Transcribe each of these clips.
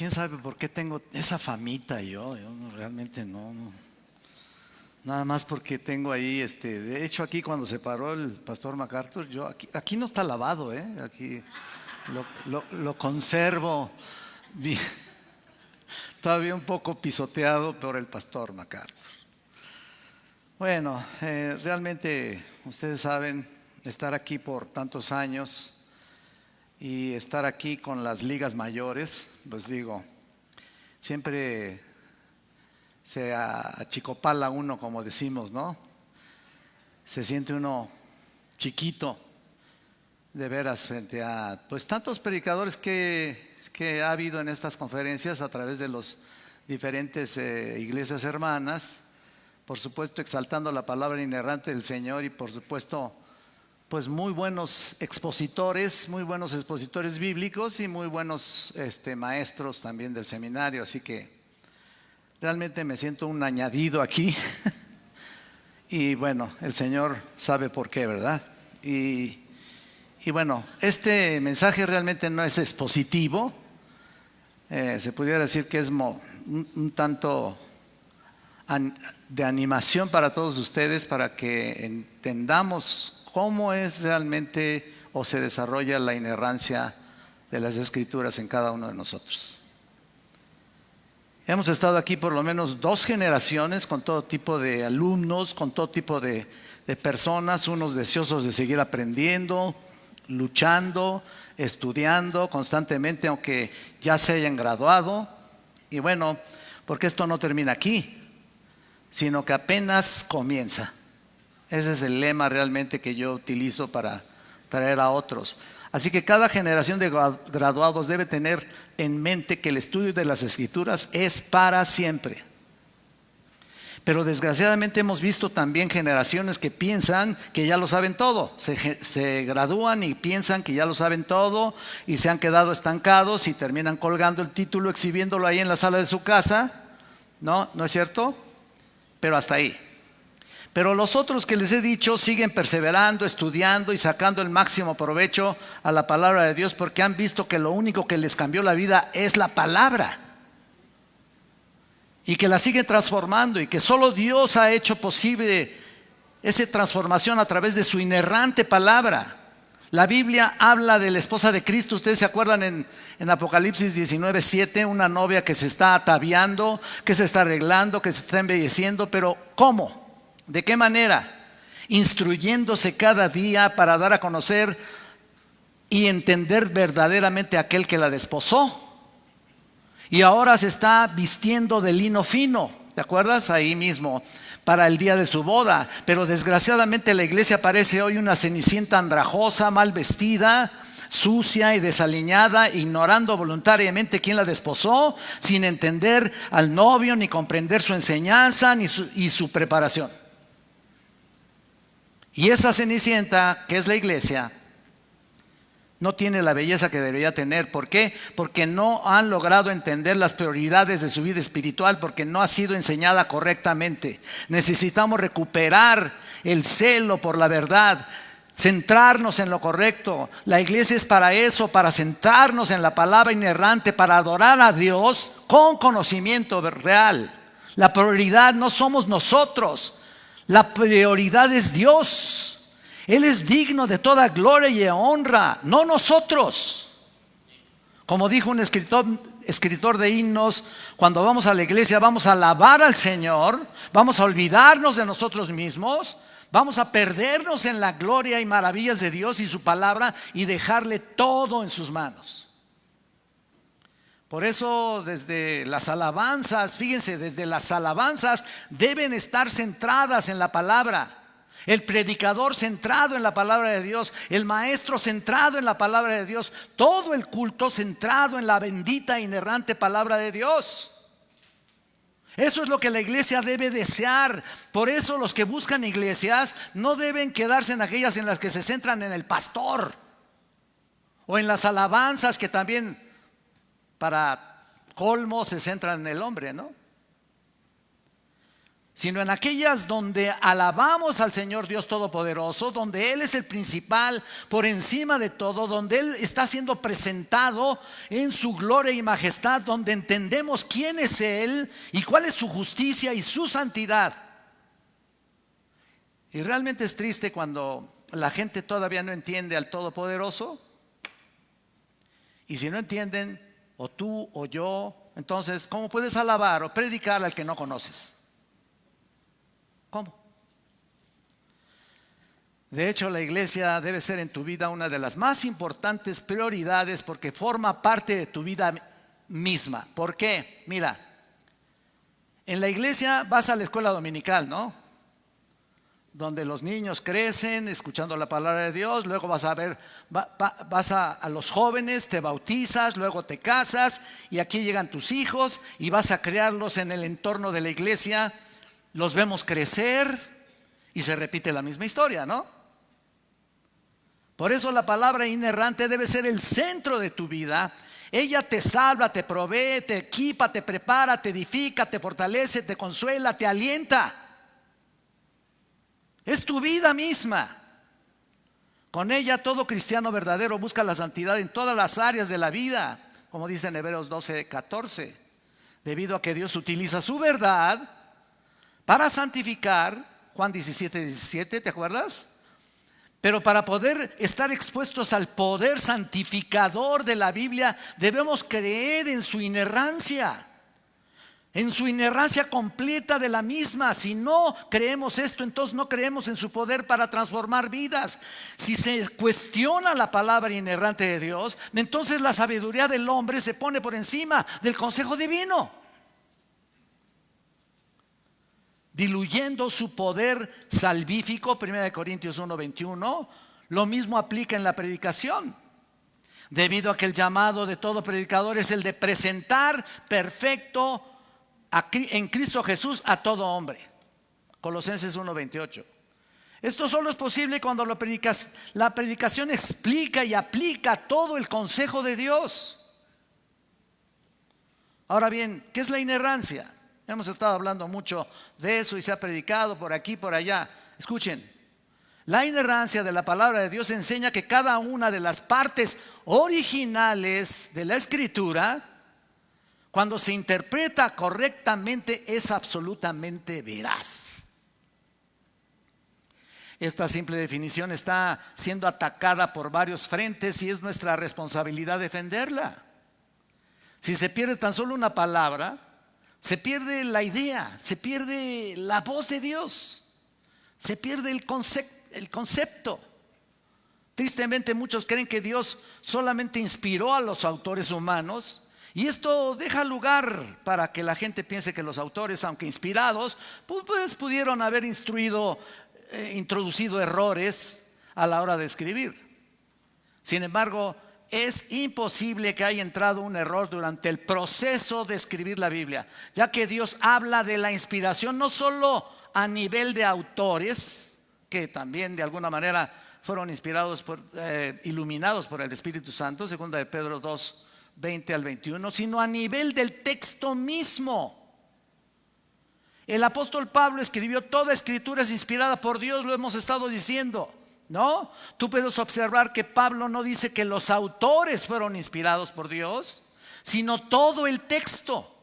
quién sabe por qué tengo esa famita yo realmente no. Nada más porque tengo ahí, de hecho aquí cuando se paró el pastor MacArthur, yo aquí no está lavado, aquí lo conservo todavía un poco pisoteado por el pastor MacArthur. Bueno, realmente ustedes saben, estar aquí por tantos años y estar aquí con las ligas mayores, pues digo, siempre se achicopala uno, como decimos, ¿no? Se siente uno chiquito, de veras, frente a pues tantos predicadores que ha habido en estas conferencias a través de los diferentes iglesias hermanas, por supuesto exaltando la palabra inerrante del Señor y por supuesto pues muy buenos expositores bíblicos y muy buenos maestros también del seminario, así que realmente me siento un añadido aquí y bueno, el Señor sabe por qué, ¿verdad? Y bueno, este mensaje realmente no es expositivo, se pudiera decir que es un tanto de animación para todos ustedes, para que entendamos cómo es realmente o se desarrolla la inerrancia de las Escrituras en cada uno de nosotros. Hemos estado aquí por lo menos 2 generaciones con todo tipo de alumnos, con todo tipo de personas, unos deseosos de seguir aprendiendo, luchando, estudiando constantemente, aunque ya se hayan graduado. Y bueno, porque esto no termina aquí, sino que apenas comienza. Ese es el lema realmente que yo utilizo para traer a otros. Así que cada generación de graduados debe tener en mente que el estudio de las Escrituras es para siempre. Pero desgraciadamente hemos visto también generaciones que piensan que ya lo saben todo. Se gradúan y piensan que ya lo saben todo y se han quedado estancados y terminan colgando el título, exhibiéndolo ahí en la sala de su casa. ¿No es cierto? Pero hasta ahí. Pero los otros que les he dicho siguen perseverando, estudiando y sacando el máximo provecho a la palabra de Dios, porque han visto que lo único que les cambió la vida es la palabra y que la sigue transformando, y que solo Dios ha hecho posible esa transformación a través de su inerrante palabra. La Biblia habla de la esposa de Cristo. Ustedes se acuerdan en Apocalipsis 19:7, una novia que se está ataviando, que se está arreglando, que se está embelleciendo. Pero ¿cómo? ¿De qué manera? Instruyéndose cada día para dar a conocer y entender verdaderamente a aquel que la desposó. Y ahora se está vistiendo de lino fino, ¿te acuerdas? Ahí mismo, para el día de su boda. Pero desgraciadamente la iglesia parece hoy una cenicienta andrajosa, mal vestida, sucia y desaliñada, ignorando voluntariamente quién la desposó, sin entender al novio, ni comprender su enseñanza y su preparación. Y esa cenicienta, que es la iglesia, no tiene la belleza que debería tener. ¿Por qué? Porque no han logrado entender las prioridades de su vida espiritual, porque no ha sido enseñada correctamente. Necesitamos recuperar el celo por la verdad, centrarnos en lo correcto. La iglesia es para eso, para centrarnos en la palabra inerrante, para adorar a Dios con conocimiento real. La prioridad no somos nosotros, la prioridad es Dios. Él es digno de toda gloria y honra, no nosotros. Como dijo un escritor de himnos, cuando vamos a la iglesia vamos a alabar al Señor, vamos a olvidarnos de nosotros mismos, vamos a perdernos en la gloria y maravillas de Dios y su palabra y dejarle todo en sus manos. Por eso desde las alabanzas, fíjense, desde las alabanzas deben estar centradas en la palabra. El predicador centrado en la palabra de Dios, el maestro centrado en la palabra de Dios, todo el culto centrado en la bendita e inerrante palabra de Dios. Eso es lo que la iglesia debe desear. Por eso los que buscan iglesias no deben quedarse en aquellas en las que se centran en el pastor o en las alabanzas, que también para colmo se centran en el hombre, ¿no? sino en aquellas donde alabamos al Señor Dios Todopoderoso, donde Él es el principal por encima de todo, donde Él está siendo presentado en su gloria y majestad, donde entendemos quién es Él y cuál es su justicia y su santidad. Y realmente es triste cuando la gente todavía no entiende al Todopoderoso. Y si no entienden, o tú o yo, entonces, ¿cómo puedes alabar o predicar al que no conoces? ¿Cómo? De hecho, la iglesia debe ser en tu vida una de las más importantes prioridades porque forma parte de tu vida misma. ¿Por qué? Mira, en la iglesia vas a la escuela dominical, ¿no? Donde los niños crecen escuchando la palabra de Dios, luego vas a ver, vas a los jóvenes, te bautizas, luego te casas y aquí llegan tus hijos y vas a criarlos en el entorno de la iglesia. Los vemos crecer y se repite la misma historia, ¿no? Por eso la palabra inerrante debe ser el centro de tu vida. Ella te salva, te provee, te equipa, te prepara, te edifica, te fortalece, te consuela, te alienta. Es tu vida misma. Con ella todo cristiano verdadero busca la santidad en todas las áreas de la vida, como dice en Hebreos 12:14, debido a que Dios utiliza su verdad para santificar, Juan 17:17, ¿te acuerdas? Pero para poder estar expuestos al poder santificador de la Biblia, debemos creer en su inerrancia completa de la misma. Si no creemos esto, entonces no creemos en su poder para transformar vidas. Si se cuestiona la palabra inerrante de Dios, entonces la sabiduría del hombre se pone por encima del consejo divino, diluyendo su poder salvífico. 1 Corintios 1:21. Lo mismo aplica en la predicación, debido a que el llamado de todo predicador es el de presentar perfecto en Cristo Jesús a todo hombre. Colosenses 1:28. Esto solo es posible cuando la predicación explica y aplica todo el consejo de Dios. Ahora bien, ¿qué es la inerrancia? Hemos estado hablando mucho de eso y se ha predicado por aquí, por allá. Escuchen, la inerrancia de la palabra de Dios enseña que cada una de las partes originales de la Escritura, cuando se interpreta correctamente, es absolutamente veraz. Esta simple definición está siendo atacada por varios frentes y es nuestra responsabilidad defenderla. Si se pierde tan solo una palabra, se pierde la idea, se pierde la voz de Dios, se pierde el concepto. Tristemente muchos creen que Dios solamente inspiró a los autores humanos, y esto deja lugar para que la gente piense que los autores, aunque inspirados, pues pudieron haber introducido errores a la hora de escribir. Sin embargo, es imposible que haya entrado un error durante el proceso de escribir la Biblia, ya que Dios habla de la inspiración no solo a nivel de autores, que también de alguna manera fueron inspirados iluminados por el Espíritu Santo, segunda de Pedro 2:20-21, sino a nivel del texto mismo. El apóstol Pablo escribió: toda escritura es inspirada por Dios, lo hemos estado diciendo, ¿no? Tú puedes observar que Pablo no dice que los autores fueron inspirados por Dios, sino todo el texto,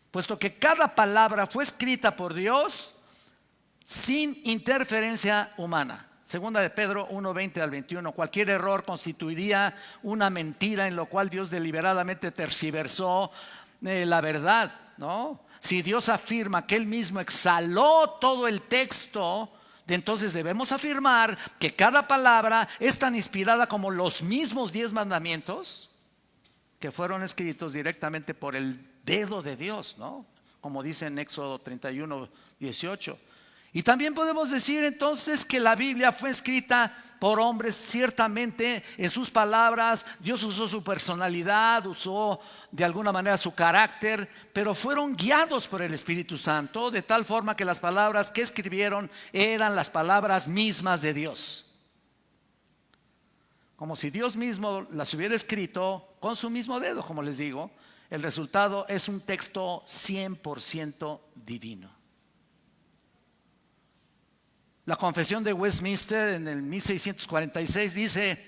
puesto que cada palabra fue escrita por Dios sin interferencia humana. Segunda de Pedro 1:20-21. Cualquier error constituiría una mentira en lo cual Dios deliberadamente tergiversó la verdad, ¿no? Si Dios afirma que Él mismo exhaló todo el texto, entonces debemos afirmar que cada palabra es tan inspirada como los mismos 10 mandamientos, que fueron escritos directamente por el dedo de Dios, ¿no? Como dice en Éxodo 31:18. Y también podemos decir entonces que la Biblia fue escrita por hombres. Ciertamente en sus palabras Dios usó su personalidad, usó de alguna manera su carácter, pero fueron guiados por el Espíritu Santo, de tal forma que las palabras que escribieron eran las palabras mismas de Dios, como si Dios mismo las hubiera escrito con su mismo dedo, como les digo. el resultado es un texto 100% divino. La Confesión de Westminster en el 1646 dice,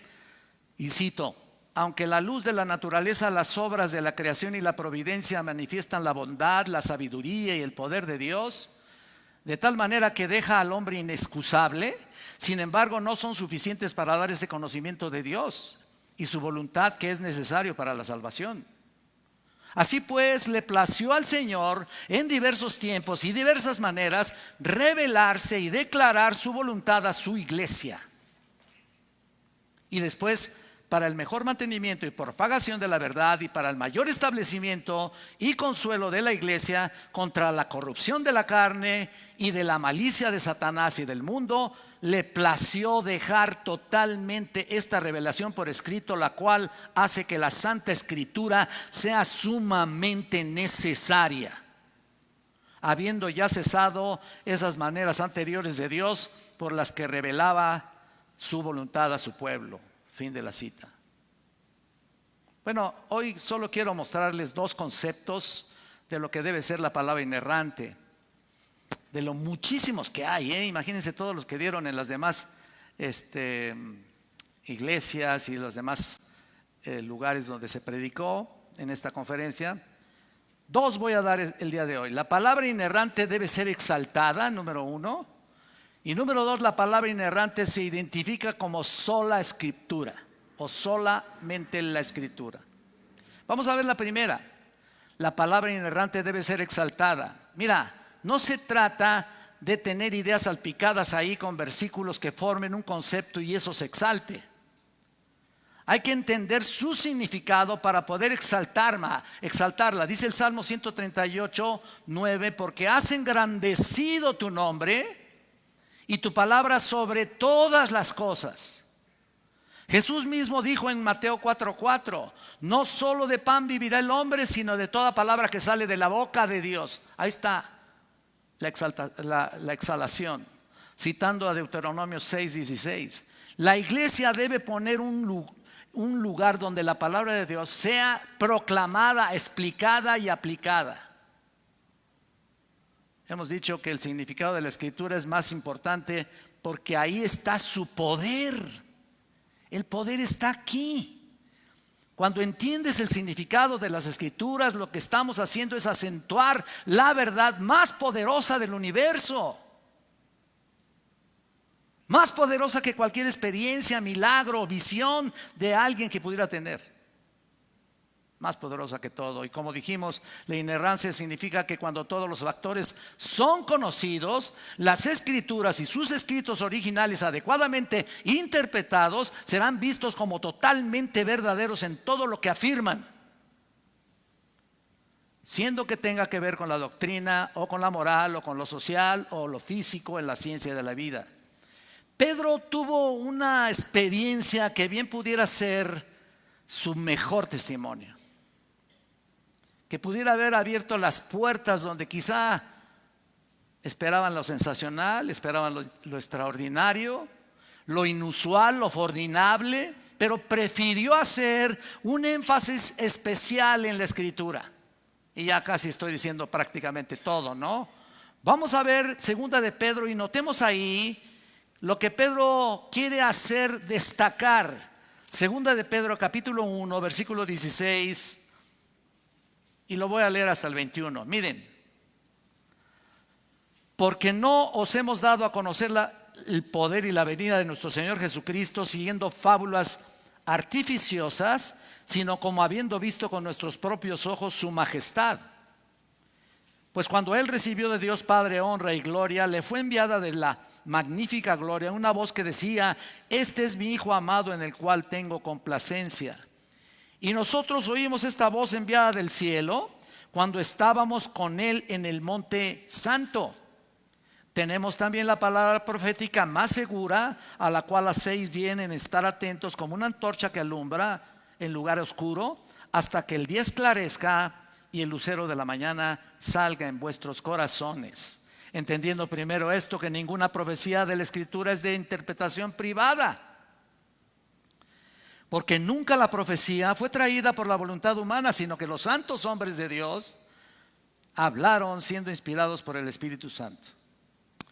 y cito: aunque la luz de la naturaleza, las obras de la creación y la providencia manifiestan la bondad, la sabiduría y el poder de Dios, de tal manera que deja al hombre inexcusable, sin embargo no son suficientes para dar ese conocimiento de Dios y su voluntad que es necesario para la salvación. Así pues, le plació al Señor en diversos tiempos y diversas maneras revelarse y declarar su voluntad a su iglesia. Y después, para el mejor mantenimiento y propagación de la verdad y para el mayor establecimiento y consuelo de la iglesia contra la corrupción de la carne y de la malicia de Satanás y del mundo, le plació dejar totalmente esta revelación por escrito, la cual hace que la Santa Escritura sea sumamente necesaria, habiendo ya cesado esas maneras anteriores de Dios por las que revelaba su voluntad a su pueblo. Fin de la cita. Bueno, hoy solo quiero mostrarles dos conceptos de lo que debe ser la palabra inerrante, de lo muchísimos que hay, Imagínense todos los que dieron en las demás iglesias y los demás lugares donde se predicó en esta conferencia. Dos voy a dar el día de hoy. La palabra inerrante debe ser exaltada, número uno. Y número dos, la palabra inerrante se identifica como sola escritura o solamente la escritura. Vamos a ver la primera. La palabra inerrante debe ser exaltada. Mira, no se trata de tener ideas salpicadas ahí con versículos que formen un concepto y eso se exalte. Hay que entender su significado para poder exaltarla. Dice el Salmo 138, 9, porque has engrandecido tu nombre y tu palabra sobre todas las cosas. Jesús mismo dijo en Mateo 4:4, no solo de pan vivirá el hombre, sino de toda palabra que sale de la boca de Dios. Ahí está la exhalación, citando a Deuteronomio 6:16. La iglesia debe poner un lugar donde la palabra de Dios sea proclamada, explicada y aplicada. Hemos dicho que el significado de la escritura es más importante porque ahí está su poder. El poder está aquí. Cuando entiendes el significado de las escrituras, lo que estamos haciendo es acentuar la verdad más poderosa del universo. Más poderosa que cualquier experiencia, milagro o visión de alguien que pudiera tener. Más poderosa que todo. Y como dijimos, la inerrancia significa que cuando todos los factores son conocidos, las escrituras y sus escritos originales adecuadamente interpretados serán vistos como totalmente verdaderos en todo lo que afirman, siendo que tenga que ver con la doctrina o con la moral o con lo social o lo físico en la ciencia de la vida. Pedro tuvo una experiencia que bien pudiera ser su mejor testimonio, que pudiera haber abierto las puertas donde quizá esperaban lo sensacional, esperaban lo extraordinario, lo inusual, lo formidable, pero prefirió hacer un énfasis especial en la escritura. Y ya casi estoy diciendo prácticamente todo, ¿no? Vamos a ver segunda de Pedro y notemos ahí lo que Pedro quiere hacer destacar. Segunda de Pedro capítulo 1 versículo 16. Y lo voy a leer hasta el 21. Miren, porque no os hemos dado a conocer el poder y la venida de nuestro Señor Jesucristo siguiendo fábulas artificiosas, sino como habiendo visto con nuestros propios ojos su majestad. Pues cuando Él recibió de Dios Padre honra y gloria, le fue enviada de la magnífica gloria una voz que decía: este es mi Hijo amado en el cual tengo complacencia. Y nosotros oímos esta voz enviada del cielo cuando estábamos con Él en el monte santo. Tenemos también la palabra profética más segura, a la cual hacéis bien en estar atentos como una antorcha que alumbra en lugar oscuro, hasta que el día esclarezca y el lucero de la mañana salga en vuestros corazones. Entendiendo primero esto, que ninguna profecía de la Escritura es de interpretación privada. Porque nunca la profecía fue traída por la voluntad humana, sino que los santos hombres de Dios hablaron siendo inspirados por el Espíritu Santo.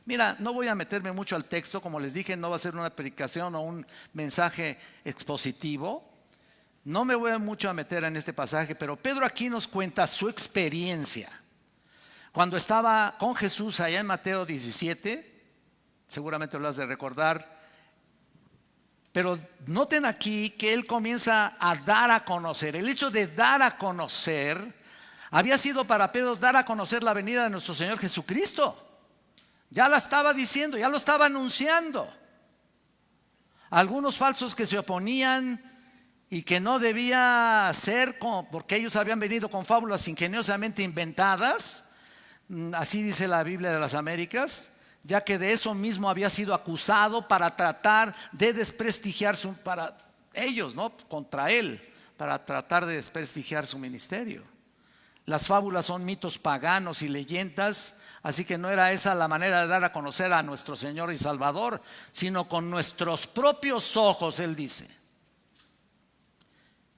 Mira, no voy a meterme mucho al texto, como les dije, no va a ser una predicación o un mensaje expositivo. No me voy mucho a meter en este pasaje, pero Pedro aquí nos cuenta su experiencia. Cuando estaba con Jesús allá en Mateo 17, seguramente lo has de recordar, pero noten aquí que él comienza a dar a conocer. El hecho de dar a conocer había sido para Pedro dar a conocer la venida de nuestro Señor Jesucristo. Ya la estaba diciendo, ya lo estaba anunciando. Algunos falsos que se oponían y que no debía ser porque ellos habían venido con fábulas ingeniosamente inventadas, así dice la Biblia de las Américas, ya que de eso mismo había sido acusado para tratar de desprestigiar para ellos, ¿no? Contra él, para tratar de desprestigiar su ministerio. Las fábulas son mitos paganos y leyendas, así que no era esa la manera de dar a conocer a nuestro Señor y Salvador, sino con nuestros propios ojos, él dice.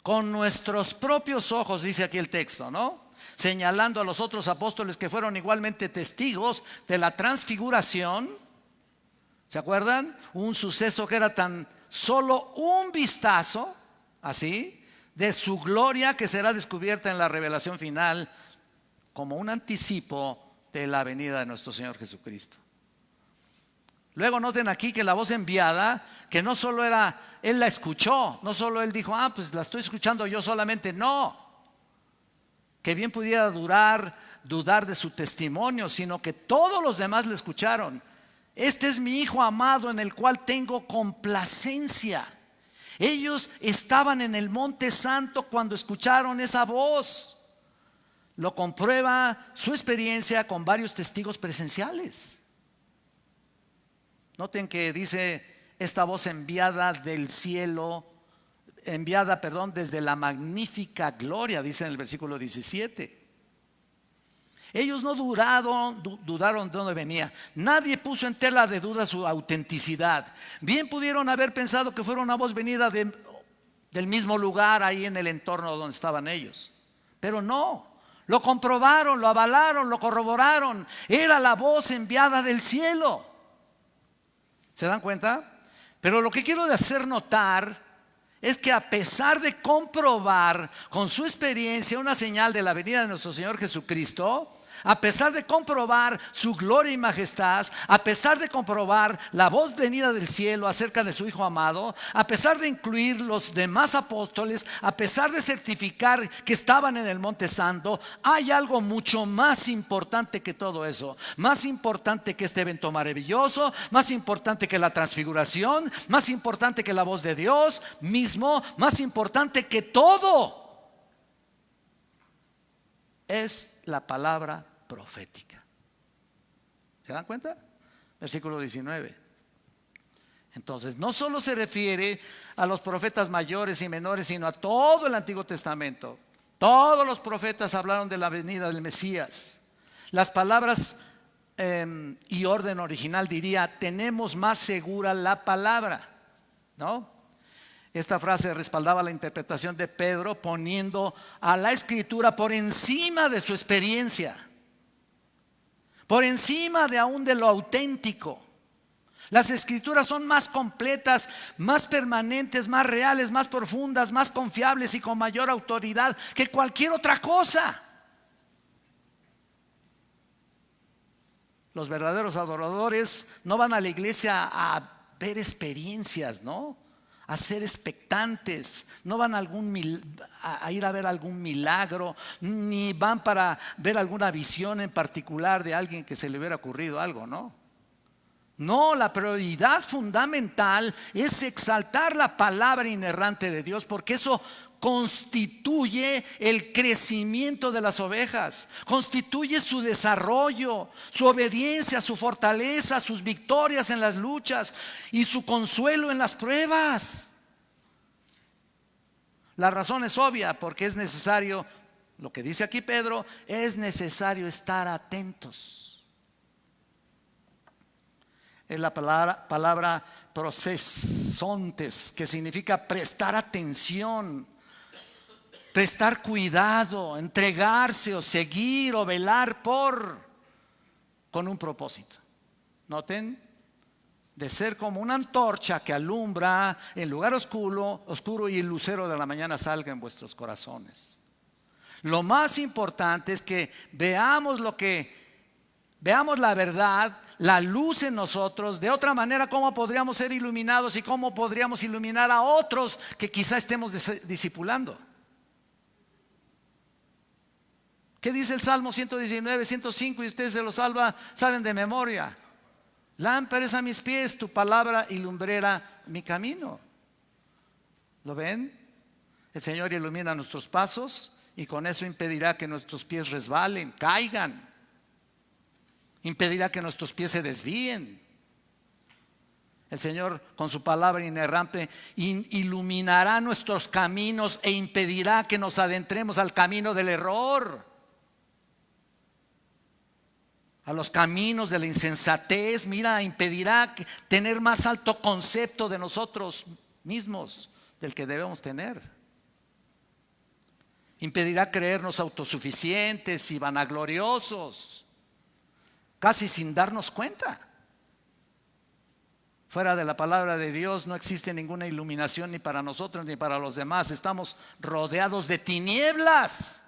Con nuestros propios ojos, dice aquí el texto, ¿no? Señalando a los otros apóstoles que fueron igualmente testigos de la transfiguración. ¿Se acuerdan? Un suceso que era tan solo un vistazo, así, de su gloria que será descubierta en la revelación final como un anticipo de la venida de nuestro Señor Jesucristo. Luego noten aquí que la voz enviada, que no solo era, él la escuchó, no solo él dijo, pues la estoy escuchando yo solamente, no. Que bien pudiera dudar de su testimonio, sino que todos los demás le escucharon. Este es mi Hijo amado en el cual tengo complacencia. Ellos estaban en el Monte Santo cuando escucharon esa voz. Lo comprueba su experiencia con varios testigos presenciales. Noten que dice esta voz enviada del cielo, desde la magnífica gloria, dice en el versículo 17. Ellos no dudaron de dónde venía. Nadie puso en tela de duda su autenticidad. Bien pudieron haber pensado que fuera una voz venida del mismo lugar ahí en el entorno donde estaban ellos. Pero no, lo comprobaron, lo avalaron, lo corroboraron. Era la voz enviada del cielo. ¿Se dan cuenta? Pero lo que quiero hacer notar es que a pesar de comprobar con su experiencia una señal de la venida de nuestro Señor Jesucristo, a pesar de comprobar su gloria y majestad, a pesar de comprobar la voz venida del cielo acerca de su Hijo amado, a pesar de incluir los demás apóstoles, a pesar de certificar que estaban en el Monte Santo, hay algo mucho más importante que todo eso, más importante que este evento maravilloso, más importante que la transfiguración, más importante que la voz de Dios mismo, más importante que todo. Es la palabra profética. ¿Se dan cuenta? Versículo 19. Entonces, no solo se refiere a los profetas mayores y menores, sino a todo el Antiguo Testamento. Todos los profetas hablaron de la venida del Mesías. Las palabras y orden original diría, tenemos más segura la palabra, ¿no? Esta frase respaldaba la interpretación de Pedro, poniendo a la Escritura por encima de su experiencia, por encima de aún de lo auténtico. Las Escrituras son más completas, más permanentes, más reales, más profundas, más confiables y con mayor autoridad que cualquier otra cosa. Los verdaderos adoradores no van a la iglesia a ver experiencias, ¿no? A ser expectantes, no van a ir a ver algún milagro, ni van para ver alguna visión en particular de alguien que se le hubiera ocurrido algo, ¿no? No, la prioridad fundamental es exaltar la palabra inerrante de Dios, porque eso constituye el crecimiento de las ovejas, constituye su desarrollo, su obediencia, su fortaleza, sus victorias en las luchas y su consuelo en las pruebas. La razón es obvia, porque es necesario, lo que dice aquí Pedro, es necesario estar atentos. Es la palabra prosesontes, que significa prestar atención, prestar cuidado, entregarse o seguir o velar por, con un propósito. Noten, de ser como una antorcha que alumbra en lugar oscuro y el lucero de la mañana salga en vuestros corazones. Lo más importante es que veamos la verdad, la luz en nosotros. De otra manera, ¿cómo podríamos ser iluminados y cómo podríamos iluminar a otros que quizá estemos discipulando? ¿Qué dice el Salmo 119, 105? Y ustedes se lo saben de memoria. Lámpara es a mis pies, tu palabra y lumbrera mi camino. ¿Lo ven? El Señor ilumina nuestros pasos y con eso impedirá que nuestros pies resbalen, caigan. Impedirá que nuestros pies se desvíen. El Señor con su palabra inerrante iluminará nuestros caminos e impedirá que nos adentremos al camino del error, a los caminos de la insensatez. Mira, impedirá tener más alto concepto de nosotros mismos del que debemos tener. Impedirá creernos autosuficientes y vanagloriosos, casi sin darnos cuenta. Fuera de la palabra de Dios no existe ninguna iluminación ni para nosotros ni para los demás. Estamos rodeados de tinieblas.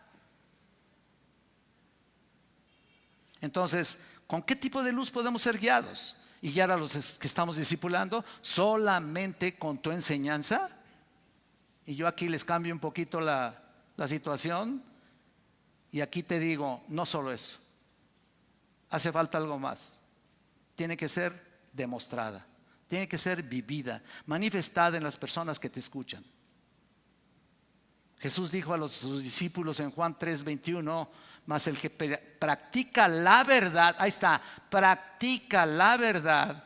Entonces, ¿con qué tipo de luz podemos ser guiados y guiar a los que estamos discipulando? Solamente con tu enseñanza. Y yo aquí les cambio un poquito la situación. Y aquí te digo, no solo eso. Hace falta algo más. Tiene que ser demostrada, tiene que ser vivida, manifestada en las personas que te escuchan. Jesús dijo a sus discípulos en Juan 3:21, mas el que practica la verdad, ahí está, practica la verdad,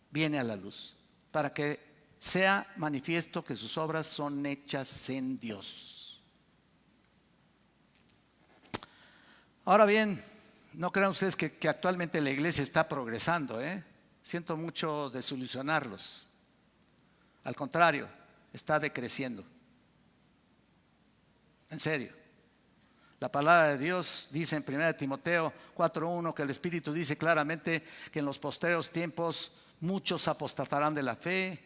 viene a la luz, para que sea manifiesto que sus obras son hechas en Dios. Ahora bien, no crean ustedes que actualmente la iglesia está progresando, Siento mucho desilusionarlos. Al contrario, está decreciendo. En serio. La palabra de Dios dice en 1 Timoteo 4:1 que el Espíritu dice claramente que en los postreros tiempos muchos apostatarán de la fe,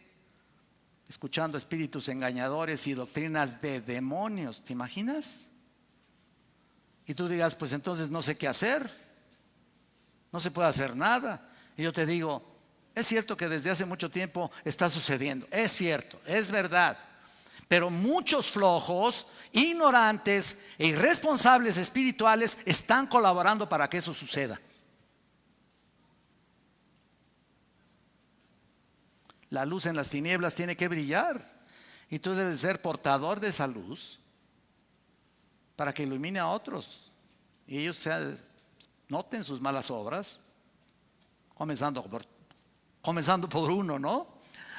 escuchando espíritus engañadores y doctrinas de demonios. ¿Te imaginas? Y tú dirás, pues entonces no sé qué hacer, no se puede hacer nada. Y yo te digo, es cierto que desde hace mucho tiempo está sucediendo, es cierto, es verdad. Pero muchos flojos, ignorantes e irresponsables espirituales están colaborando para que eso suceda. La luz en las tinieblas tiene que brillar y tú debes ser portador de esa luz para que ilumine a otros y ellos noten sus malas obras, comenzando por uno, ¿no?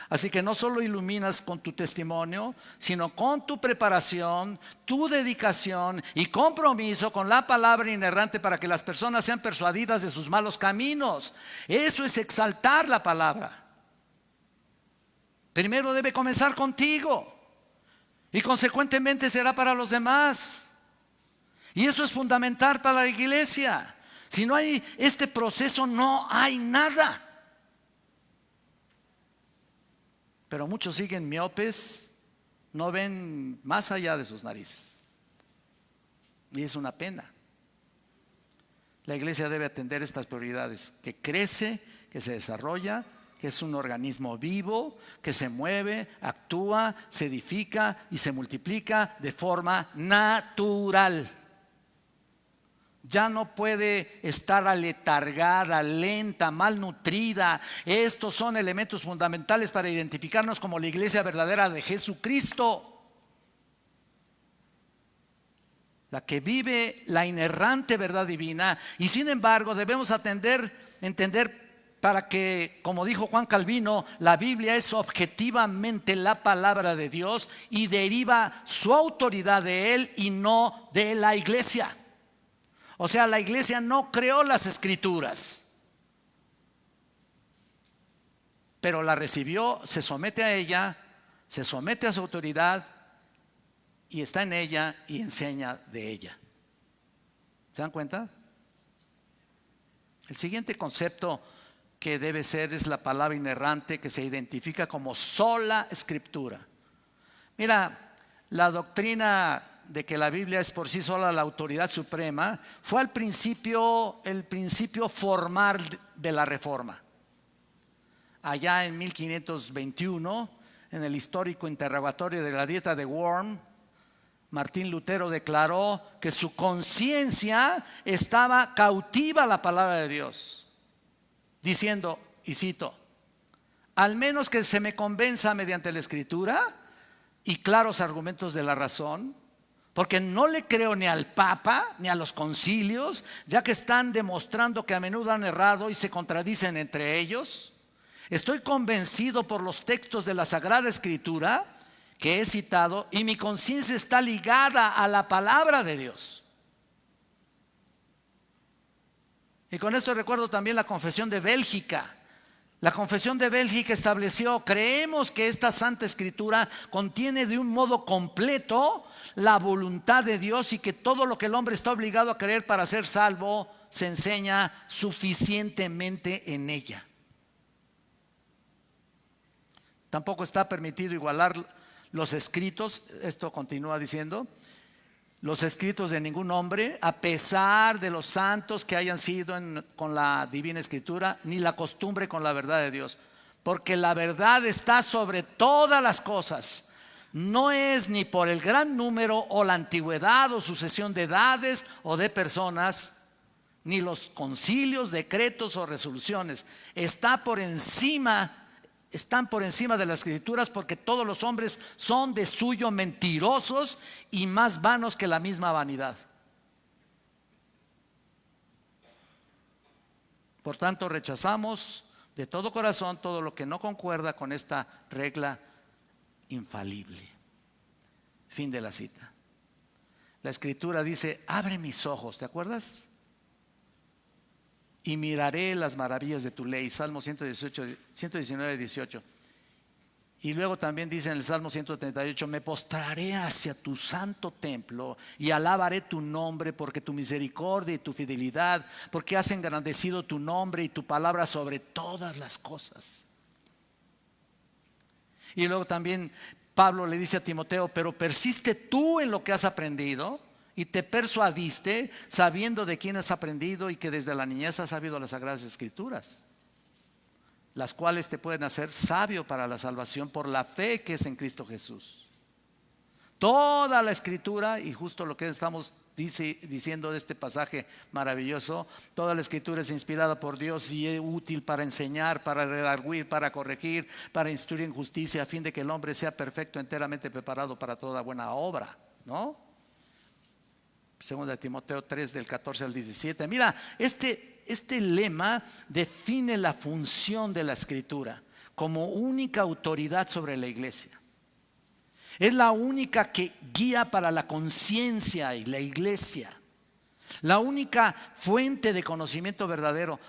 Así que no solo iluminas con tu testimonio, sino con tu preparación, tu dedicación y compromiso con la palabra inerrante para que las personas sean persuadidas de sus malos caminos. Eso es exaltar la palabra. Primero debe comenzar contigo y consecuentemente será para los demás. Y eso es fundamental para la iglesia. Si no hay este proceso, no hay nada. Pero muchos siguen miopes, no ven más allá de sus narices. Y es una pena. La iglesia debe atender estas prioridades, que crece, que se desarrolla, que es un organismo vivo, que se mueve, actúa, se edifica y se multiplica de forma natural. Ya no puede estar aletargada, lenta, malnutrida. Estos son elementos fundamentales para identificarnos como la iglesia verdadera de Jesucristo, la que vive la inerrante verdad divina. Y sin embargo debemos entender para que, como dijo Juan Calvino, la Biblia es objetivamente la palabra de Dios y deriva su autoridad de Él y no de la iglesia. O sea, la iglesia no creó las escrituras. pero la recibió, se somete a ella, se somete a su autoridad y está en ella y enseña de ella. ¿Se dan cuenta? El siguiente concepto que debe ser es la palabra inerrante, que se identifica como sola escritura. Mira, la doctrina de que la Biblia es por sí sola la autoridad suprema fue al principio el principio formal de la Reforma. Allá en 1521, en el histórico interrogatorio de la Dieta de Worms, Martín Lutero declaró que su conciencia estaba cautiva a la palabra de Dios, diciendo, y cito, al menos que se me convenza mediante la Escritura y claros argumentos de la razón, porque no le creo ni al Papa ni a los concilios, ya que están demostrando que a menudo han errado y se contradicen entre ellos. Estoy convencido por los textos de la Sagrada Escritura que he citado y mi conciencia está ligada a la palabra de Dios. Y con esto recuerdo también la Confesión de Bélgica. La Confesión de Bélgica estableció: creemos que esta Santa Escritura contiene de un modo completo la voluntad de Dios y que todo lo que el hombre está obligado a creer para ser salvo se enseña suficientemente en ella. Tampoco está permitido igualar los escritos, esto continúa diciendo, los escritos de ningún hombre, a pesar de los santos que hayan sido con la divina escritura, ni la costumbre con la verdad de Dios. Porque la verdad está sobre todas las cosas. No es ni por el gran número o la antigüedad o sucesión de edades o de personas, ni los concilios, decretos o resoluciones. Están por encima de las escrituras, porque todos los hombres son de suyo mentirosos y más vanos que la misma vanidad. Por tanto, rechazamos de todo corazón todo lo que no concuerda con esta regla infalible. Fin de la cita. La Escritura dice: abre mis ojos, ¿te acuerdas? Y miraré las maravillas de tu ley. Salmo 119, 18. Y luego también dice en el Salmo 138: me postraré hacia tu santo templo y alabaré tu nombre, porque tu misericordia y tu fidelidad, porque has engrandecido tu nombre y tu palabra sobre todas las cosas. Y luego también Pablo le dice a Timoteo: pero persiste tú en lo que has aprendido y te persuadiste, sabiendo de quién has aprendido y que desde la niñez has sabido las Sagradas Escrituras, las cuales te pueden hacer sabio para la salvación por la fe que es en Cristo Jesús. Toda la Escritura, y justo lo que estamos diciendo de este pasaje maravilloso, toda la Escritura es inspirada por Dios y es útil para enseñar, para redarguir, para corregir, para instruir en justicia, a fin de que el hombre sea perfecto, enteramente preparado para toda buena obra, ¿no? Segunda de Timoteo 3, del 14 al 17. Mira, este lema define la función de la Escritura como única autoridad sobre la iglesia. Es la única que guía para la conciencia y la iglesia. La única fuente de conocimiento verdadero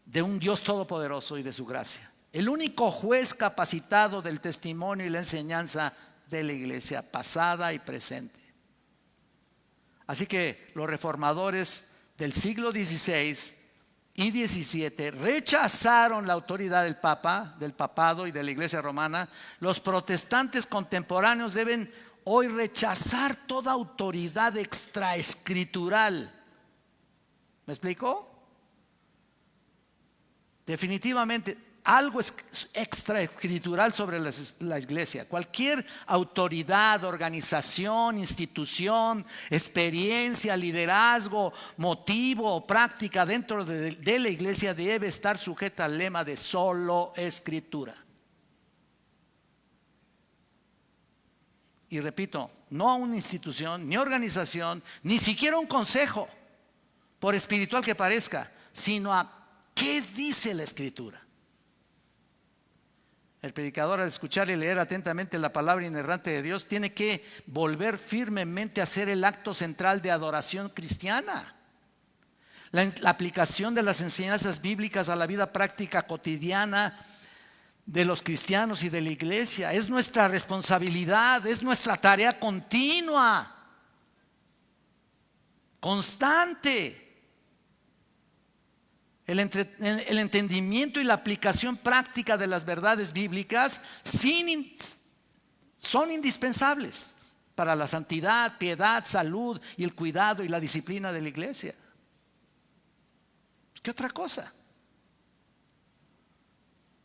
de un Dios todopoderoso y de su gracia. El único juez capacitado del testimonio y la enseñanza de la iglesia pasada y presente. Así que los reformadores del siglo XVI y XVII rechazaron la autoridad del Papa, del papado y de la Iglesia romana. Los protestantes contemporáneos deben hoy rechazar toda autoridad extraescritural. ¿Me explico? Definitivamente algo extraescritural sobre la iglesia. Cualquier autoridad, organización, institución, experiencia, liderazgo, motivo o práctica dentro de la iglesia debe estar sujeta al lema de solo escritura. Y repito, no a una institución, ni organización, ni siquiera un consejo, por espiritual que parezca, sino a qué dice la Escritura. El predicador, al escuchar y leer atentamente la palabra inerrante de Dios, tiene que volver firmemente a hacer el acto central de adoración cristiana. La aplicación de las enseñanzas bíblicas a la vida práctica cotidiana de los cristianos y de la iglesia es nuestra responsabilidad, es nuestra tarea continua, constante. El entendimiento y la aplicación práctica de las verdades bíblicas son indispensables para la santidad, piedad, salud y el cuidado y la disciplina de la iglesia. ¿Qué otra cosa?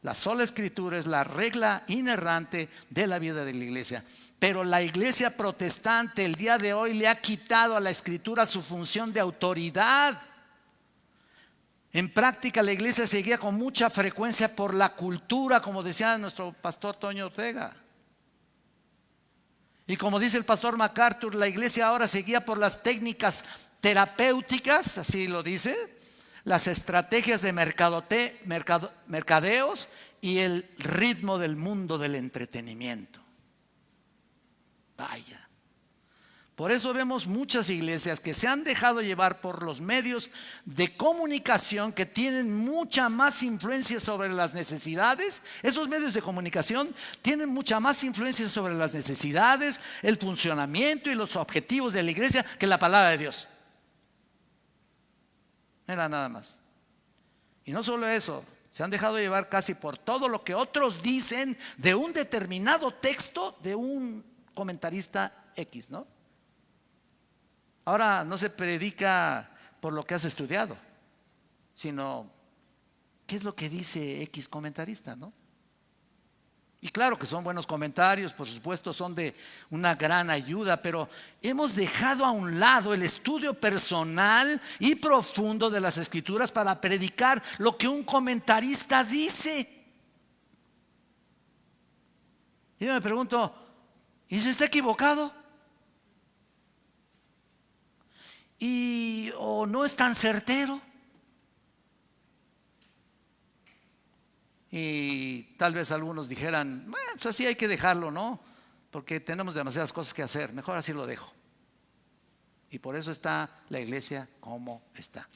La sola escritura es la regla inerrante de la vida de la iglesia. Pero la iglesia protestante el día de hoy le ha quitado a la escritura su función de autoridad. En práctica, la iglesia se guía con mucha frecuencia por la cultura, como decía nuestro pastor Toño Ortega. Y como dice el pastor MacArthur, la iglesia ahora se guía por las técnicas terapéuticas, así lo dice, las estrategias de mercadeos y el ritmo del mundo del entretenimiento. Vaya. Por eso vemos muchas iglesias que se han dejado llevar por los medios de comunicación que tienen mucha más influencia sobre las necesidades. Esos medios de comunicación tienen mucha más influencia sobre las necesidades, el funcionamiento y los objetivos de la iglesia que la palabra de Dios. Era nada más. Y no solo eso, se han dejado llevar casi por todo lo que otros dicen de un determinado texto de un comentarista X, ¿no? Ahora no se predica por lo que has estudiado, sino qué es lo que dice X comentarista, ¿no? Y claro que son buenos comentarios, por supuesto, son de una gran ayuda, pero hemos dejado a un lado el estudio personal y profundo de las Escrituras para predicar lo que un comentarista dice. Y yo me pregunto, ¿y si está equivocado? ¿O no es tan certero? Y tal vez algunos dijeran, bueno, pues así hay que dejarlo, ¿no? Porque tenemos demasiadas cosas que hacer, mejor así lo dejo. Y por eso está la iglesia como está.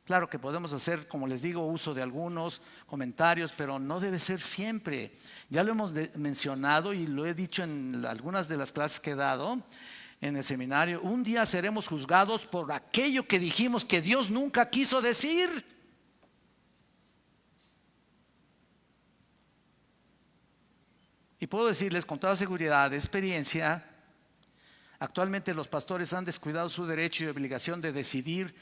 Claro que podemos hacer, como les digo, uso de algunos comentarios, pero no debe ser siempre. Ya lo hemos mencionado y lo he dicho en algunas de las clases que he dado en el seminario. Un día seremos juzgados por aquello que dijimos que Dios nunca quiso decir. Y puedo decirles con toda seguridad, de experiencia, actualmente los pastores han descuidado su derecho y obligación de decidir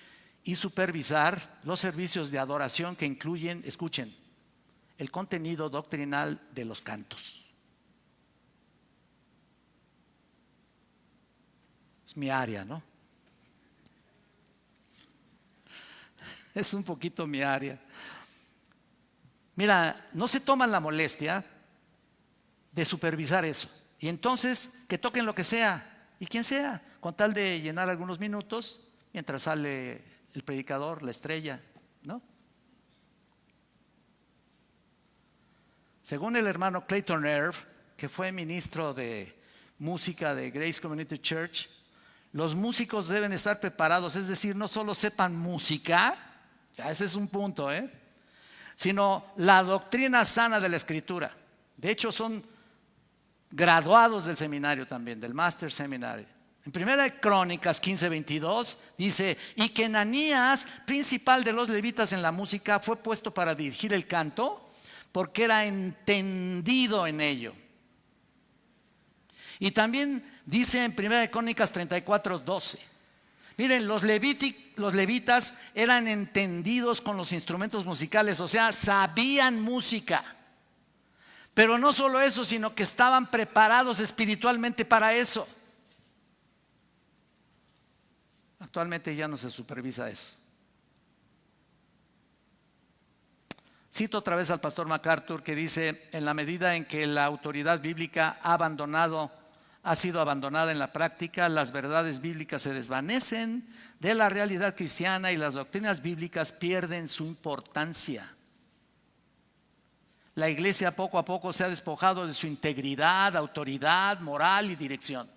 y supervisar los servicios de adoración que incluyen, escuchen, el contenido doctrinal de los cantos. Es mi área, ¿no? Es un poquito mi área. Mira, no se toman la molestia de supervisar eso. Y entonces que toquen lo que sea y quien sea, con tal de llenar algunos minutos mientras sale el predicador, la estrella, ¿no? Según el hermano Clayton Irv, que fue ministro de música de Grace Community Church, los músicos deben estar preparados, es decir, no solo sepan música, ya ese es un punto, sino la doctrina sana de la Escritura. De hecho, son graduados del seminario también, del Master Seminary. En Primera de Crónicas 15:22 dice, y que Ananías, principal de los levitas en la música, fue puesto para dirigir el canto porque era entendido en ello. Y también dice en Primera de Crónicas 34:12, miren, los levitas eran entendidos con los instrumentos musicales, o sea, sabían música. Pero no solo eso, sino que estaban preparados espiritualmente para eso. Actualmente ya no se supervisa eso. Cito otra vez al pastor MacArthur que dice, en la medida en que la autoridad bíblica ha sido abandonada en la práctica, las verdades bíblicas se desvanecen de la realidad cristiana y las doctrinas bíblicas pierden su importancia. La iglesia poco a poco se ha despojado de su integridad, autoridad, moral y dirección.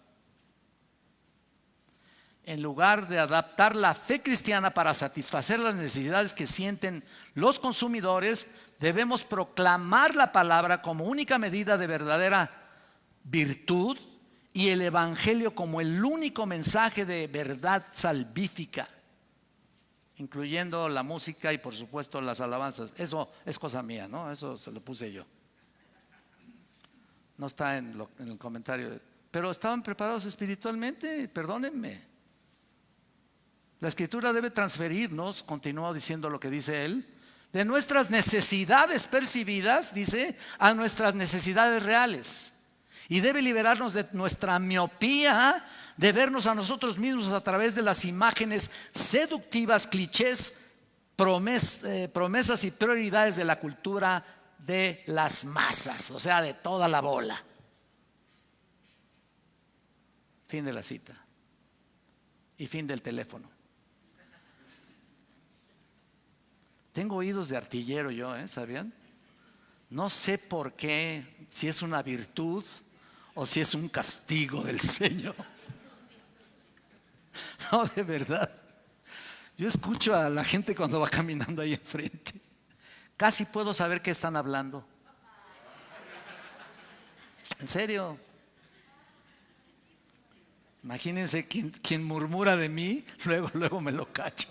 en lugar de adaptar la fe cristiana para satisfacer las necesidades que sienten los consumidores, debemos proclamar la palabra como única medida de verdadera virtud y el evangelio como el único mensaje de verdad salvífica, incluyendo la música y por supuesto las alabanzas. Eso es cosa mía, ¿no? Eso se lo puse yo. No está en el comentario. Pero estaban preparados espiritualmente, perdónenme. La Escritura debe transferirnos, continúa diciendo lo que dice él, de nuestras necesidades percibidas, dice, a nuestras necesidades reales. Y debe liberarnos de nuestra miopía de vernos a nosotros mismos a través de las imágenes seductivas, clichés, promesas y prioridades de la cultura de las masas, o sea, de toda la bola. Fin de la cita. Y fin del teléfono. Tengo oídos de artillero yo, ¿sabían? No sé por qué, si es una virtud o si es un castigo del Señor. No, de verdad. Yo escucho a la gente cuando va caminando ahí enfrente. Casi puedo saber qué están hablando. En serio. Imagínense quien murmura de mí, luego me lo cacho.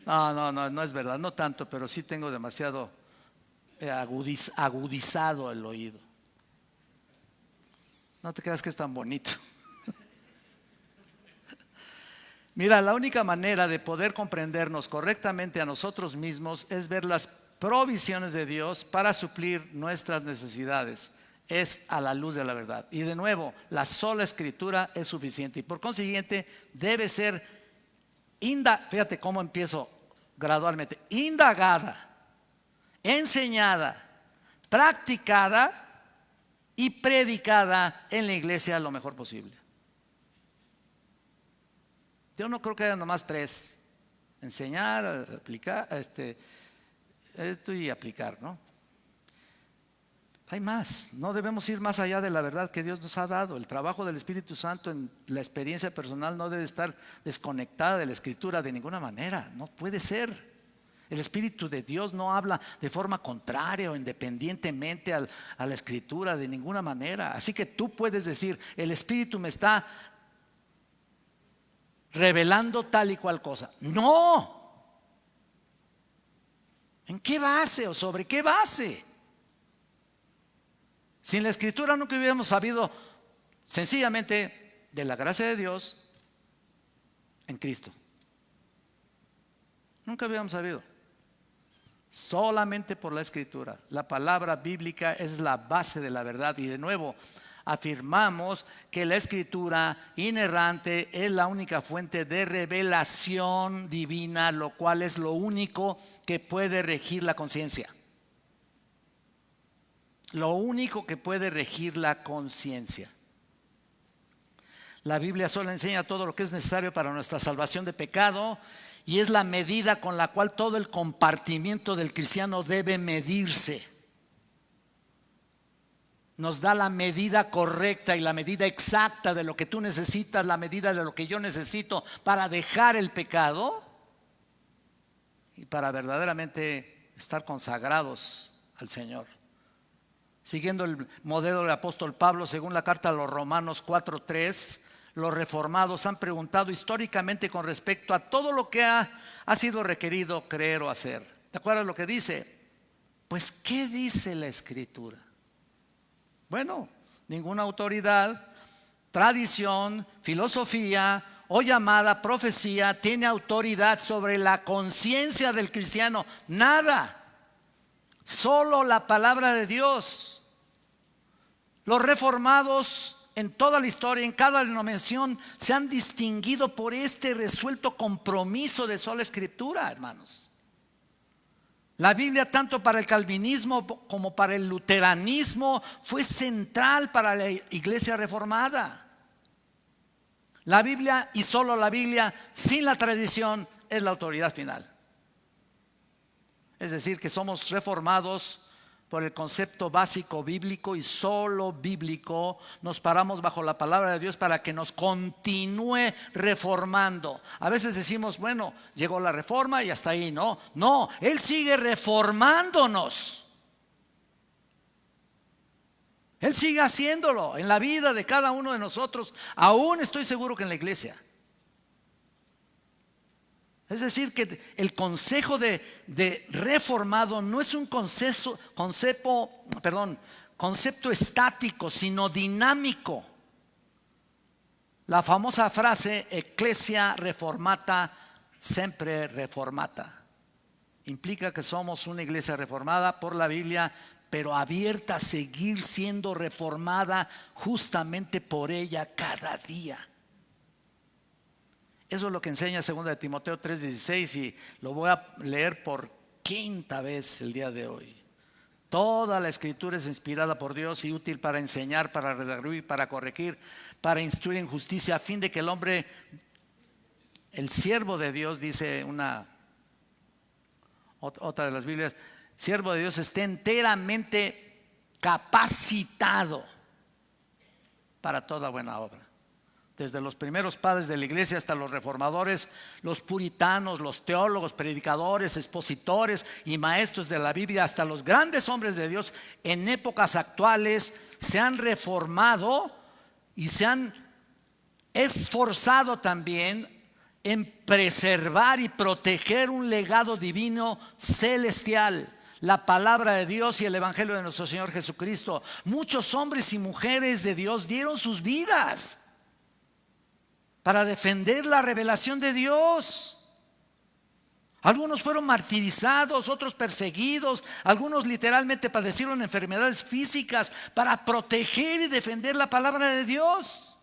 No es verdad, no tanto, pero sí tengo demasiado agudizado el oído. No te creas que es tan bonito. Mira, la única manera de poder comprendernos correctamente a nosotros mismos es ver las provisiones de Dios para suplir nuestras necesidades. Es a la luz de la verdad. Y de nuevo, la sola Escritura es suficiente y por consiguiente debe ser, fíjate cómo empiezo gradualmente, indagada, enseñada, practicada y predicada en la iglesia lo mejor posible. Yo no creo que haya nomás tres: enseñar, aplicar, esto y aplicar, ¿no? Hay más. No debemos ir más allá de la verdad que Dios nos ha dado. El trabajo del Espíritu Santo en la experiencia personal no debe estar desconectada de la Escritura de ninguna manera. No puede ser. El Espíritu de Dios no habla de forma contraria o independientemente a la Escritura de ninguna manera. Así que tú puedes decir: el Espíritu me está revelando tal y cual cosa. No. ¿En qué base o sobre qué base? Sin la Escritura nunca hubiéramos sabido sencillamente de la gracia de Dios en Cristo. Nunca hubiéramos sabido. Solamente por la Escritura. La palabra bíblica es la base de la verdad. Y de nuevo afirmamos que la Escritura inerrante es la única fuente de revelación divina, lo cual es lo único que puede regir la conciencia. Lo único que puede regir la conciencia. La Biblia solo enseña todo lo que es necesario para nuestra salvación de pecado y es la medida con la cual todo el compartimiento del cristiano debe medirse. Nos da la medida correcta y la medida exacta de lo que tú necesitas, la medida de lo que yo necesito para dejar el pecado y para verdaderamente estar consagrados al Señor. Siguiendo el modelo del apóstol Pablo, según la carta a los Romanos 4:3, los reformados han preguntado históricamente con respecto a todo lo que ha sido requerido creer o hacer. ¿Te acuerdas lo que dice? Pues, ¿qué dice la Escritura? Bueno, ninguna autoridad, tradición, filosofía o llamada profecía tiene autoridad sobre la conciencia del cristiano. Nada. Solo la palabra de Dios. Los reformados en toda la historia, en cada denominación, se han distinguido por este resuelto compromiso de sola Escritura, hermanos. La Biblia, tanto para el calvinismo como para el luteranismo, fue central para la iglesia reformada. La Biblia y solo la Biblia, sin la tradición, es la autoridad final. Es decir, que somos reformados por el concepto básico bíblico y solo bíblico. Nos paramos bajo la palabra de Dios para que nos continúe reformando. A veces decimos, bueno, llegó la reforma y hasta ahí. No, Él sigue reformándonos. Él sigue haciéndolo en la vida de cada uno de nosotros. Aún estoy seguro que en la iglesia. Es decir, que el consejo de reformado no es un concepto estático, sino dinámico. La famosa frase Ecclesia reformata sempre reformata implica que somos una iglesia reformada por la Biblia, pero abierta a seguir siendo reformada justamente por ella cada día. Eso es lo que enseña 2 de Timoteo 3:16 y lo voy a leer por quinta vez el día de hoy. Toda la escritura es inspirada por Dios y útil para enseñar, para redarguir, para corregir, para instruir en justicia, a fin de que el hombre, el siervo de Dios, dice otra de las Biblias, siervo de Dios, esté enteramente capacitado para toda buena obra. Desde los primeros padres de la iglesia hasta los reformadores, los puritanos, los teólogos, predicadores, expositores y maestros de la Biblia, hasta los grandes hombres de Dios en épocas actuales se han reformado y se han esforzado también en preservar y proteger un legado divino celestial, la palabra de Dios y el evangelio de nuestro Señor Jesucristo. Muchos hombres y mujeres de Dios dieron sus vidas para defender la revelación de Dios. Algunos fueron martirizados, otros perseguidos, algunos literalmente padecieron enfermedades físicas para proteger y defender la palabra de Dios.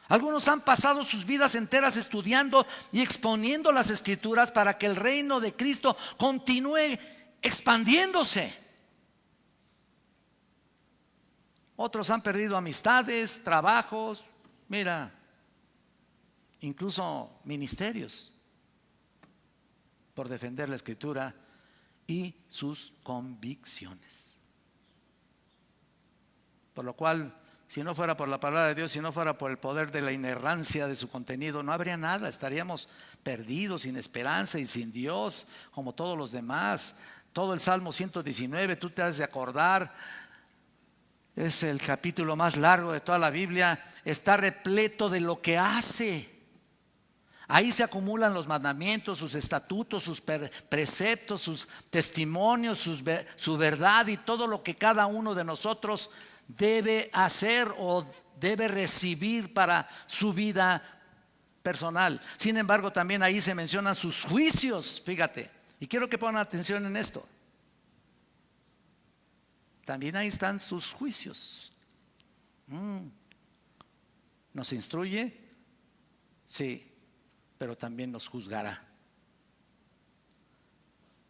Algunos han pasado sus vidas enteras estudiando y exponiendo las escrituras para que el reino de Cristo continúe expandiéndose. Otros han perdido amistades, trabajos, incluso ministerios por defender la escritura y sus convicciones. Por lo cual, si no fuera por la palabra de Dios, si no fuera por el poder de la inerrancia de su contenido, no habría nada. Estaríamos perdidos, sin esperanza y sin Dios, como todos los demás. Todo el Salmo 119, tú te has de acordar, es el capítulo más largo de toda la Biblia, está repleto de lo que hace. Ahí se acumulan los mandamientos, sus estatutos, sus preceptos, sus testimonios, su verdad y todo lo que cada uno de nosotros debe hacer o debe recibir para su vida personal. Sin embargo, también ahí se mencionan sus juicios, fíjate, y quiero que pongan atención en esto. También ahí están sus juicios. ¿Nos instruye? Sí, pero también nos juzgará.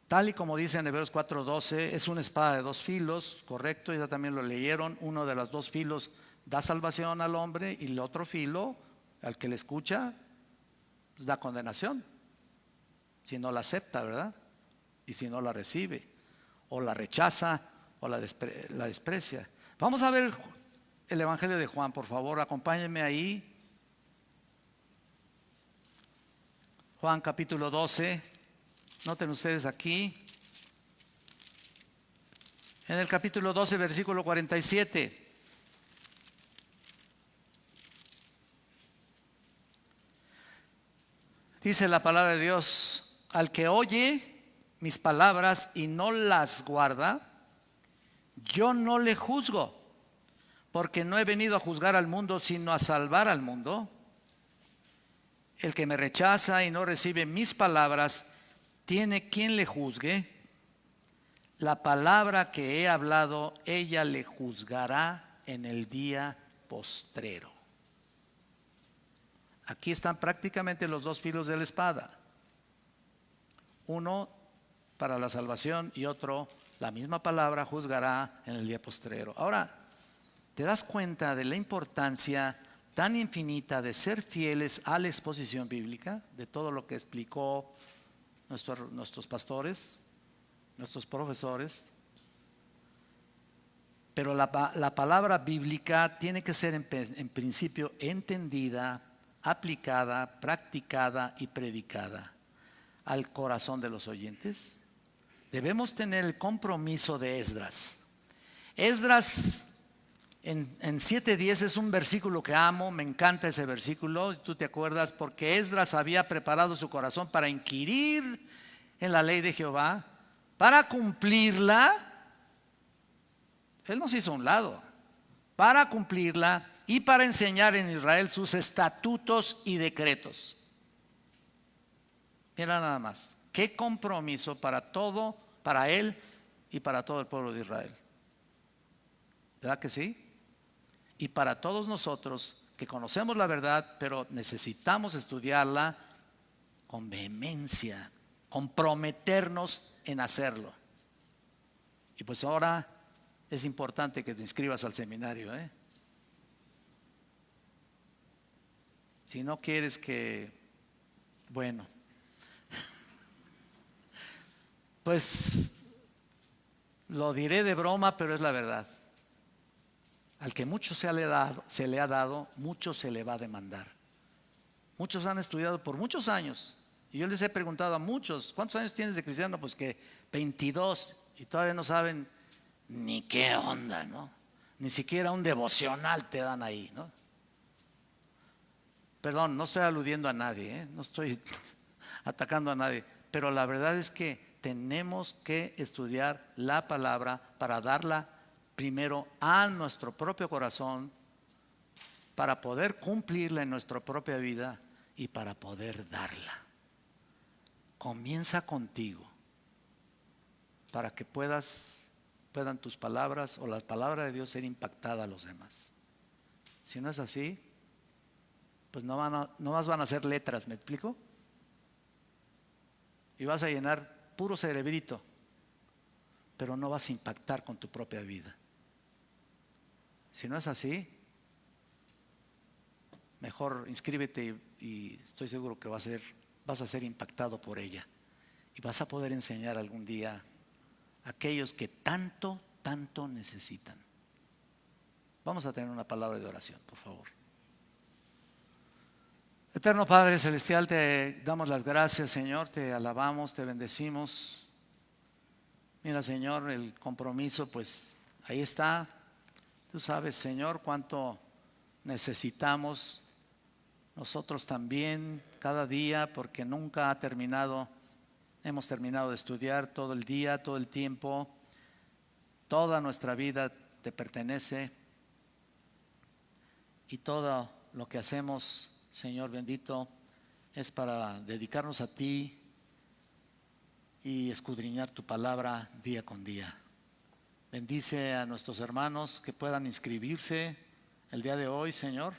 Tal y como dice en Hebreos 4:12, es una espada de dos filos, correcto, ya también lo leyeron. Uno de los dos filos da salvación al hombre y el otro filo, al que le escucha, pues da condenación. Si no la acepta, ¿verdad? Y si no la recibe, o la rechaza, o la desprecia. Vamos a ver el Evangelio de Juan, por favor, acompáñenme ahí. Juan capítulo 12, noten ustedes aquí, en el capítulo 12, versículo 47. Dice la palabra de Dios: al que oye mis palabras y no las guarda, yo no le juzgo, porque no he venido a juzgar al mundo, sino a salvar al mundo. El que me rechaza y no recibe mis palabras, tiene quien le juzgue. La palabra que he hablado, ella le juzgará en el día postrero. Aquí están prácticamente los dos filos de la espada. Uno para la salvación y otro, la misma palabra, juzgará en el día postrero. Ahora, ¿te das cuenta de la importancia tan infinita de ser fieles a la exposición bíblica, de todo lo que explicó nuestros pastores, nuestros profesores? Pero la palabra bíblica tiene que ser en principio entendida, aplicada, practicada y predicada al corazón de los oyentes. Debemos tener el compromiso de Esdras. Esdras en 7:10 es un versículo que amo, me encanta ese versículo. Tú te acuerdas, porque Esdras había preparado su corazón para inquirir en la ley de Jehová, para cumplirla. Él no se hizo a un lado, para cumplirla y para enseñar en Israel sus estatutos y decretos. Mira nada más, qué compromiso para todo, para él y para todo el pueblo de Israel. ¿Verdad que sí? Y para todos nosotros que conocemos la verdad, pero necesitamos estudiarla con vehemencia, comprometernos en hacerlo. Y pues ahora es importante que te inscribas al seminario, ¿eh? Si no quieres que, bueno, pues lo diré de broma, pero es la verdad. Al que mucho se le ha dado, mucho se le va a demandar. Muchos han estudiado por muchos años. Y yo les he preguntado a muchos, ¿cuántos años tienes de cristiano? Pues que 22, y todavía no saben ni qué onda, ¿no? Ni siquiera un devocional te dan ahí, ¿no? Perdón, no estoy aludiendo a nadie, ¿eh? No estoy atacando a nadie, pero la verdad es que tenemos que estudiar la palabra para darla primero a nuestro propio corazón, para poder cumplirla en nuestra propia vida y para poder darla. Comienza contigo para que puedan tus palabras o la palabra de Dios ser impactada a los demás. Si no es así, pues no más van a ser letras, ¿me explico? Y vas a llenar puro cerebrito, pero no vas a impactar con tu propia vida. Si no es así, mejor inscríbete y estoy seguro que vas a ser impactado por ella. Y vas a poder enseñar algún día a aquellos que tanto necesitan. Vamos a tener una palabra de oración, por favor. Eterno Padre Celestial, te damos las gracias, Señor, te alabamos, te bendecimos. Mira, Señor, el compromiso, pues ahí está. Tú sabes, Señor, cuánto necesitamos nosotros también cada día, porque nunca hemos terminado de estudiar todo el día, todo el tiempo. Toda nuestra vida te pertenece y todo lo que hacemos, Señor bendito, es para dedicarnos a ti y escudriñar tu palabra día con día. Bendice a nuestros hermanos que puedan inscribirse el día de hoy, Señor.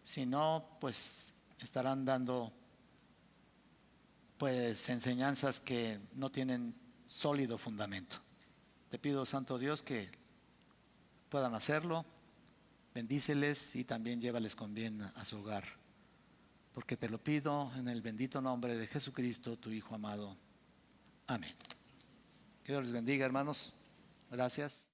Si no, pues estarán dando pues enseñanzas que no tienen sólido fundamento. Te pido, Santo Dios, que puedan hacerlo. Bendíceles y también llévales con bien a su hogar. Porque te lo pido en el bendito nombre de Jesucristo, tu Hijo amado. Amén. Que Dios les bendiga, hermanos. Gracias.